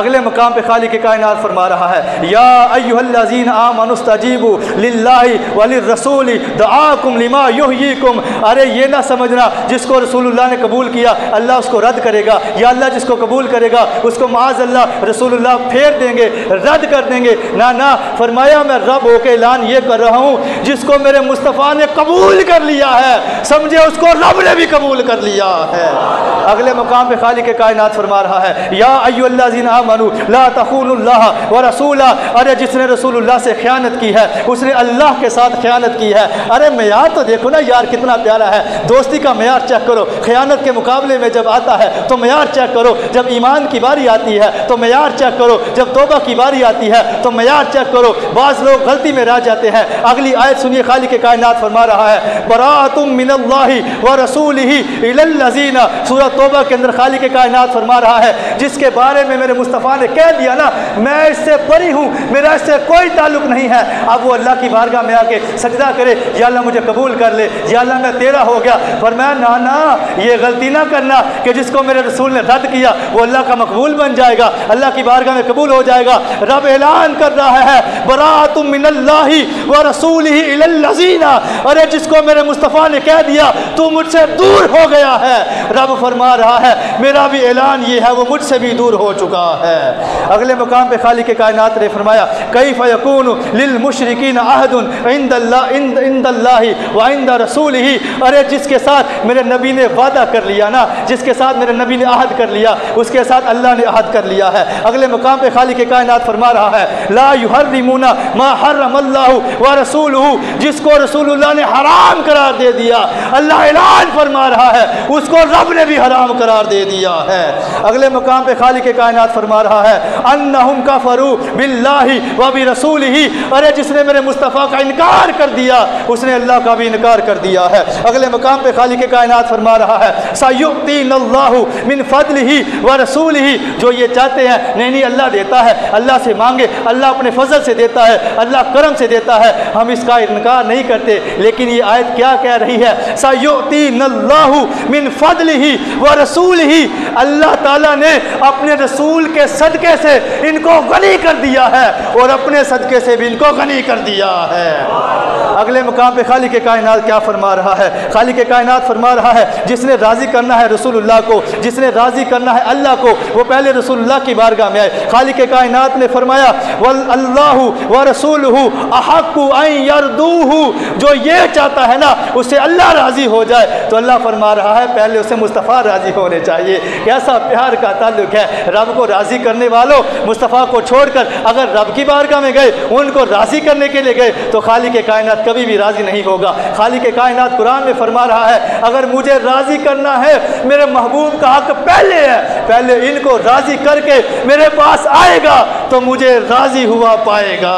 اگلے مقام پہ خالق کائنات فرما رہا ہے یا ایھا الذین آمنوا استجیبوا للہ وللرسول دعاکم لما یحییکم. ارے یہ نہ سمجھنا جس کو رسول اللہ نے قبول کیا اللہ اس کو رد کرے گا، یا اللہ جس کو قبول کرے گا اس کو معاذ اللہ رسول اللہ پھیر دیں گے، رد کر دیں گے. نہ فرمایا میں رب ہو کے اعلان یہ کر رہا ہوں جس کو میرے مصطفیٰ نے قبول کر لیا ہے، سمجھے اس کو رب نے بھی قبول کر لیا ہے. اگلے مقام پہ خالق کائنات فرما رہا ہے یا ایھا الذین آمنوا لا تخونوا اللہ ورسولہ. ارے جس نے رسول اللہ سے خیانت کی ہے اس نے اللہ کے ساتھ خیانت کی ہے. ارے معیار تو دیکھو نا یار کتنا پیارا ہے، دوستی کا معیار چیک کرو. خیانت کے مقابلے میں جب آتا ہے تو معیار چیک کرو، جب ایمان کی باری آتی ہے تو معیار چیک کرو، جب توبہ کی باری آتی ہے تو معیار چیک کرو. بعض لوگ غلطی میں رہ جاتے ہیں. اگلی آیت سنیے خالق کائنات فرما رہا ہے براءۃ من اللہ ورسولہ الی الذین. سورہ توبہ کے اندر خالق کائنات فرما رہا ہے جس کے بارے میں میرے مصطفیٰ نے کہہ دیا نا میں اس سے بری ہوں، میرا اس سے کوئی تعلق نہیں ہے. اب وہ اللہ کی بارگاہ میں آ کے سجدہ کرے یا اللہ مجھے قبول کر لے، یا اللہ میں تیرا ہو گیا. فرمایا نا یہ غلطی نہ کرنا کہ جس کو میرے رسول نے رد کیا وہ اللہ کا مقبول بن جائے گا، اللہ کی بارگاہ میں قبول ہو جائے گا. رب اعلان کر رہا ہے براءۃ من اللہ ورسولہ الی الذین. ارے جس کو میرے مصطفیٰ نے کہہ دیا تو مجھ سے دور ہو گیا ہے، رب فرما رہا ہے میرا بھی اعلان یہ ہے وہ مجھ سے بھی دور ہو چکا ہے. اگلے مقام پہ خالق کائنات نے فرمایا کیف یکون للمشرکین عہد عند اللہ وعند رسولہ. ارے جس کے ساتھ میرے نبی نے وعدہ کر لیا نا، جس کے ساتھ میرے نبی نے عہد کر لیا اس کے ساتھ اللہ نے عہد کر لیا ہے. اگلے مقام پہ خالق کائنات فرما رہا ہے لا یحرمون ما حرم اللہ ورسولہ. جس کو رسول اللہ نے حرام قرار دے دیا اللہ اعلان فرما رہا ہے اس کو رب نے بھی حرام قرار دے دیا ہے. اگلے مقام پہ خالق کائنات فرما رہا ہے انہم کفروا باللہ وبرسولہ. ارے جس نے میرے مصطفیٰ کا انکار کر دیا اس نے اللہ کا بھی انکار کر دیا ہے. اگلے مقام پہ خالق کائنات فرما رہا ہے سیؤتینا اللہ من فضلہ ورسولہ. جو یہ چاہتے ہیں نہیں اللہ دیتا ہے، اللہ سے مانگے، اللہ اپنے فضل سے دیتا ہے، اللہ کرم سے دیتا ہے، ہم اس کا انکار نہیں کرتے. لیکن یہ آیت کیا کہہ رہی ہے سیؤتینا اللہ من فضلہ ورسولہ. اللہ تعالیٰ نے اپنے رسول کے صدقے سے ان کو غنی کر دیا ہے اور اپنے صدقے سے بھی ان کو غنی کر دیا ہے. اگلے مقام پہ خالق کائنات کیا فرما رہا ہے؟ خالق کائنات فرما رہا ہے جس نے راضی کرنا ہے رسول اللہ کو، جس نے راضی کرنا ہے اللہ کو، وہ پہلے رسول اللہ کی بارگاہ میں آئے. خالق کائنات نے فرمایا واللہ ورسولہ احق ان یردوہ. جو یہ چاہتا ہے نا اس سے اللہ راضی ہو جائے تو اللہ فرما رہا ہے پہلے اسے مصطفیٰ راضی ہونے چاہیے. کیسا پیار کا تعلق ہے. رب کو راضی کرنے والوں مصطفیٰ کو چھوڑ کر اگر رب کی بارگاہ میں گئے ان کو راضی کرنے کے لیے گئے تو خالق کائنات کبھی بھی راضی نہیں ہوگا. خالق کائنات قرآن میں فرما رہا ہے اگر مجھے راضی کرنا ہے میرے محبوب کا حق پہلے ہے، پہلے ان کو راضی کر کے میرے پاس آئے گا تو مجھے راضی ہوا پائے گا.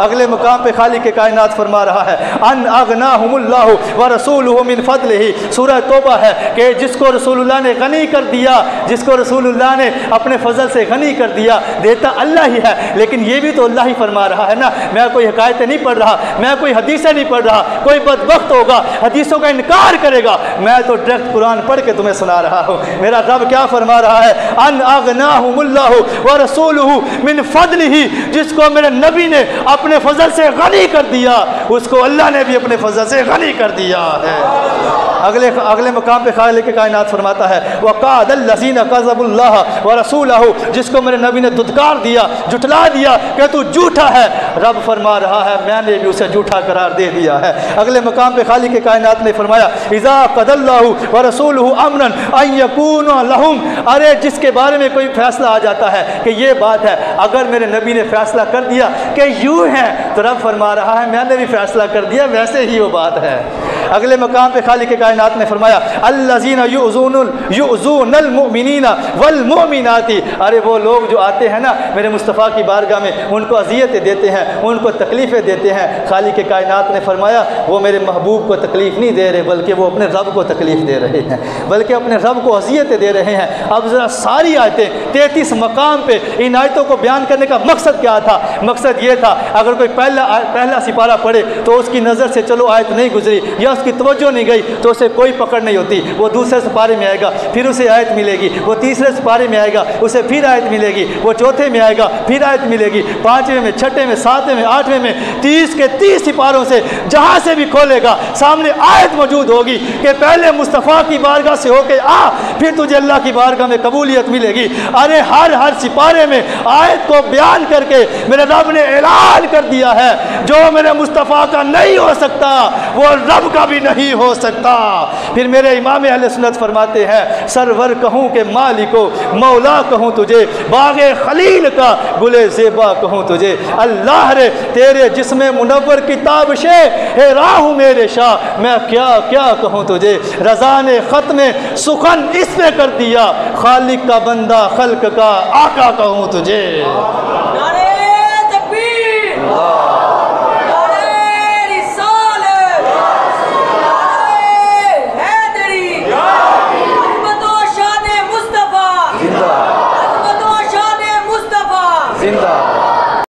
اگلے مقام پہ خالق کائنات فرما رہا ہے ان اغناہم اللہ ورسولہ من فضلہ. سورہ توبہ ہے کہ جس کو رسول اللہ نے غنی کر دیا، جس کو رسول اللہ نے اپنے فضل سے غنی کر دیا، دیتا اللہ ہی ہے. لیکن یہ بھی تو اللہ ہی فرما رہا ہے نا. میں کوئی حکایتیں نہیں پڑھ رہا، میں کوئی حدیثیں نہیں پڑھ رہا. کوئی بدبخت ہوگا حدیثوں کا انکار کرے گا، میں تو ڈائریکٹ قرآن پڑھ کے تمہیں سنا رہا ہوں. میرا رب کیا فرما رہا ہے ان اغناہم اللہ ورسولہ من فضلہ. جس کو میرے نبی نے اپنے فضل سے غنی کر دیا اس کو اللہ نے بھی اپنے فضل سے غنی کر دیا ہے. اگلے مقام پہ خالق کائنات فرماتا ہے وقعد الذین کذبوا اللہ ورسولہ. جس کو میرے نبی نے دھتکار دیا، جھٹلا دیا کہ تو جھوٹا ہے، رب فرما رہا ہے میں نے بھی اسے جھوٹا قرار دے دیا ہے. اگلے مقام پہ خالق کائنات نے فرمایا اذا قضى اللہ ورسولہ امرا ان یکون لہم. ارے جس کے بارے میں کوئی فیصلہ آ جاتا ہے کہ یہ بات ہے، اگر میرے نبی نے فیصلہ کر دیا کہ یوں ہے تو رب فرما رہا ہے میں نے بھی فیصلہ کر دیا ویسے ہی وہ بات ہے. اگلے مقام پہ خالق کائنات نے فرمایا الذین یؤذون المؤمنین والمؤمنات. ارے وہ لوگ جو آتے ہیں نا میرے مصطفیٰ کی بارگاہ میں ان کو اذیتیں دیتے ہیں، ان کو تکلیفیں دیتے ہیں. خالق کائنات نے فرمایا وہ میرے محبوب کو تکلیف نہیں دے رہے بلکہ وہ اپنے رب کو تکلیف دے رہے ہیں، بلکہ اپنے رب کو اذیتیں دے رہے ہیں. اب ذرا ساری آیتیں 33 مقام پہ ان آیتوں کو بیان کرنے کا مقصد کیا تھا؟ مقصد یہ تھا اگر کوئی پہلا سپارہ پڑھے تو اس کی نظر سے چلو آیت نہیں گزری یا اس کی توجہ نہیں گئی تو اسے کوئی پکڑ نہیں ہوتی. وہ دوسرے سپارے میں آئے گا پھر اسے آیت ملے گی, وہ تیسرے سپارے میں آئے گا اسے پھر آیت ملے گی, وہ چوتھے میں آئے گا پھر آیت ملے گی, پانچویں میں, چھٹے میں, ساتویں میں, آٹھویں میں, 30 کے 30 سپاروں سے جہاں سے بھی کھولے گا سامنے آیت موجود ہوگی کہ پہلے مصطفیٰ کی بارگاہ سے ہو کے آ, پھر تجھے اللہ کی بارگاہ میں قبولیت ملے گی. ارے ہر سپارے میں آیت کو بیان کر کے میرے رب نے اعلان کر دیا ہے جو میرے مصطفیٰ کا نہیں ہو سکتا وہ رب کا بھی نہیں ہو سکتا. پھر میرے امام اہل سنت فرماتے ہیں سرور کہوں کہ مالکو مولا کہوں تجھے, باغ خلیل کا گلے زیبا کہوں تجھے, اللہ رے تیرے جسم منور کتاب شے ہے راہ میرے شاہ, میں کیا کیا کہوں تجھے, رضا نے ختم سخن اس میں کر دیا, خالق کا بندہ خلق کا آقا کہوں تجھے. نعرہ تکبیر.